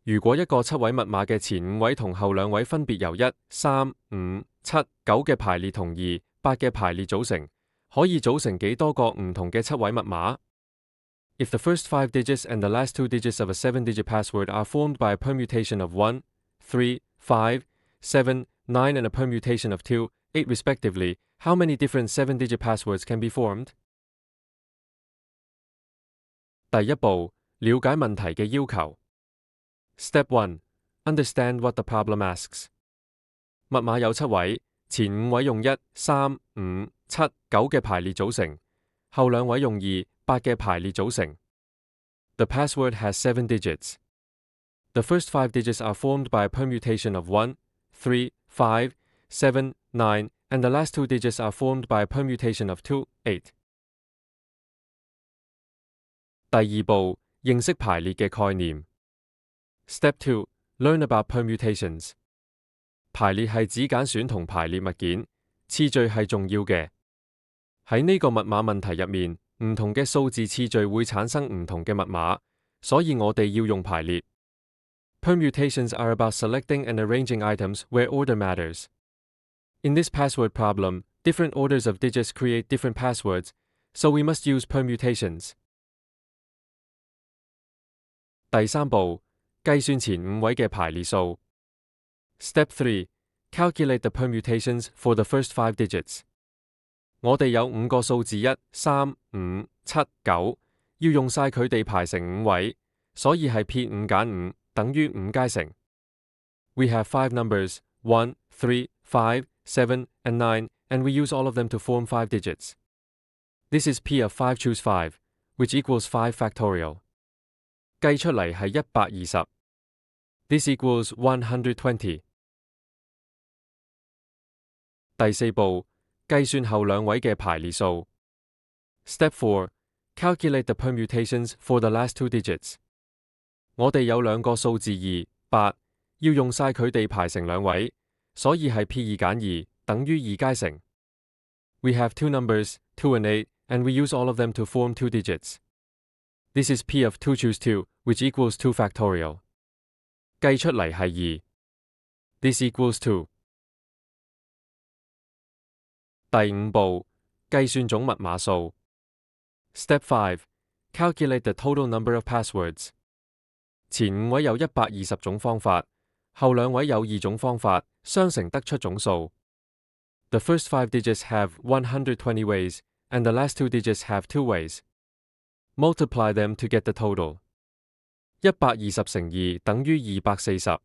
如果一個7位密碼嘅前5位同後2位分別由1、3、5、7、9嘅排列同2、8嘅排列組成，可以組成幾多個唔同嘅7位密碼？If the first 5 digits and the last 2 digits of a 7-digit password are formed by a permutation of 1, 3, 5, 7, 9 and a permutation of 2, 8 respectively, how many different 7-digit passwords can be formed? 第一步，了解問題嘅要求。Step 1. Understand what the problem asks. 密碼有7位，前5位用1、3、5、7、9嘅排列組成，後2位用2、8嘅排列組成。The password has 7 digits. The first 5 digits are formed by a permutation of 1, 3, 5, 7, 9, and the last 2 digits are formed by a permutation of 2, 8. 第二步，認識排列嘅概念。Step 2. Learn about permutations. 排列係指揀選同排列物件，次序係重要嘅。喺呢個密碼問題入面，唔同嘅數字次序會產生唔同嘅密碼，所以我哋要用排列。Permutations are about selecting and arranging items where order matters. In this password problem, different orders of digits create different passwords, so we must use permutations. 第三步，計算前5位嘅排列數。Step 3. Calculate the permutations for the first 5 digits. 我哋有5個數字1、3、5、7、9，要用晒佢哋排成5位，所以係撇5減5等於5階乘。We have 5 numbers, 1, 3, 5, 7, and 9, and we use all of them to form 5 digits. This is P of 5 choose 5, which equals 5 factorial. 計出嚟係120。This equals 120。第四步，計算後2位嘅排列數。Step 4. Calculate the permutations for the last 2 digits. 我哋有2個數字2、8，要用晒佢哋排成2位，所以係 P 2減2等於2階乘。We have 2 numbers, 2 and 8, and we use all of them to form 2 digits. This is P of 2 choose 2, which equals 2 factorial. 計出嚟係2。This equals 2。第五步，計算總密碼數。Step 5. Calculate the total number of passwords. 前5位有120種方法，後2位有2種方法，相乘得出總數。The first 5 digits have 120 ways, and the last 2 digits have 2 ways. Multiply them to get the total. 120乘2等於240。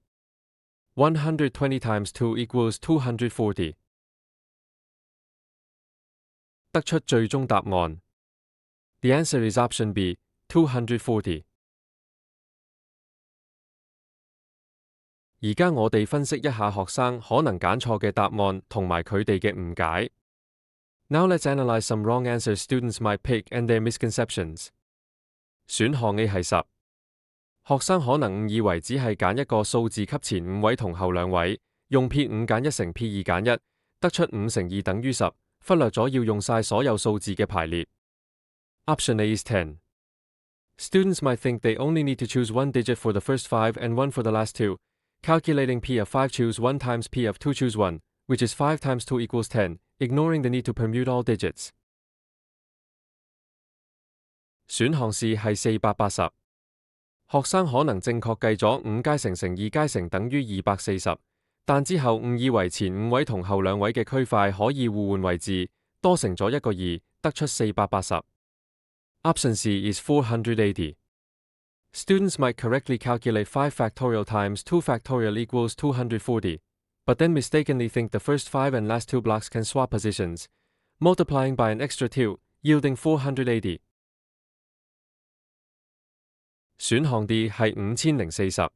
120 times 2 equals 240。得出最終答案。The answer is option B, 240。而家我哋分析一下學生可能揀錯嘅答案同埋佢哋嘅誤解。Now let's analyze some wrong answers students might pick and their misconceptions. 選項 A 係10。學生可能誤以為只係揀一個數字給前5位同後2位，用撇5減1乘撇2減1，得出5乘2等於10。忽略咗要用晒所有數字嘅排列。Option A is 10. Students might think they only need to choose 1 digit for the first 5 and 1 for the last 2, calculating P of 5 choose 1 times P of 2 choose 1, which is 5 times 2 equals 10, ignoring the need to permute all digits. 選項 C 係480。學生可能正確計咗5階乘2階乘等於240。但之後誤以為前5位同後2位嘅區塊可以互換位置，多乘咗一個2，得出480。Option C is 480. Students might correctly calculate 5 factorial times 2 factorial equals 240, but then mistakenly think the first 5 and last 2 blocks can swap positions, multiplying by an extra 2, yielding 480. 選項 D 係5040。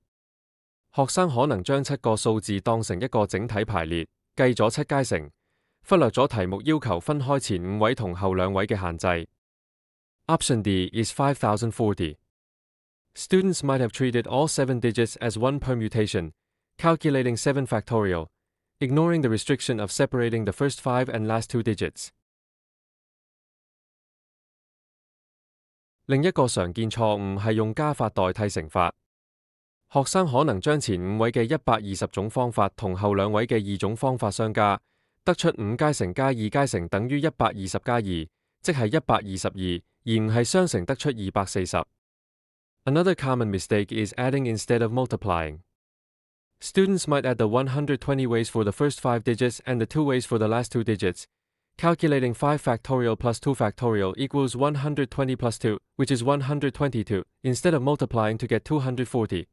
學生可能將7個數字當成一個整體排列，計咗7階乘，忽略咗題目要求分開前5位同後2位嘅限制。Option D is 5040. Students might have treated all 7 digits as one permutation, calculating 7 factorial, ignoring the restriction of separating the first 5 and last 2 digits. 另一個常見錯誤係用加法代替乘法。學生可能將前5位嘅120種方法同後2位嘅2種方法相加，得出5加乘加2加乘等於120加2，即係122，而唔係相乘得出240。Another common mistake is adding instead of multiplying. Students might add the 120 ways for the first 5 digits and the 2 ways for the last 2 digits. Calculating 5 factorial plus 2 factorial equals 120 plus 2, which is 122, instead of multiplying to get 240.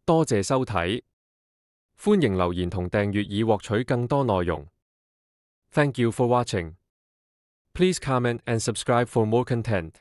多謝收睇，歡迎留言同訂閱以獲取更多內容。Thank you for watching. Please comment and subscribe for more content.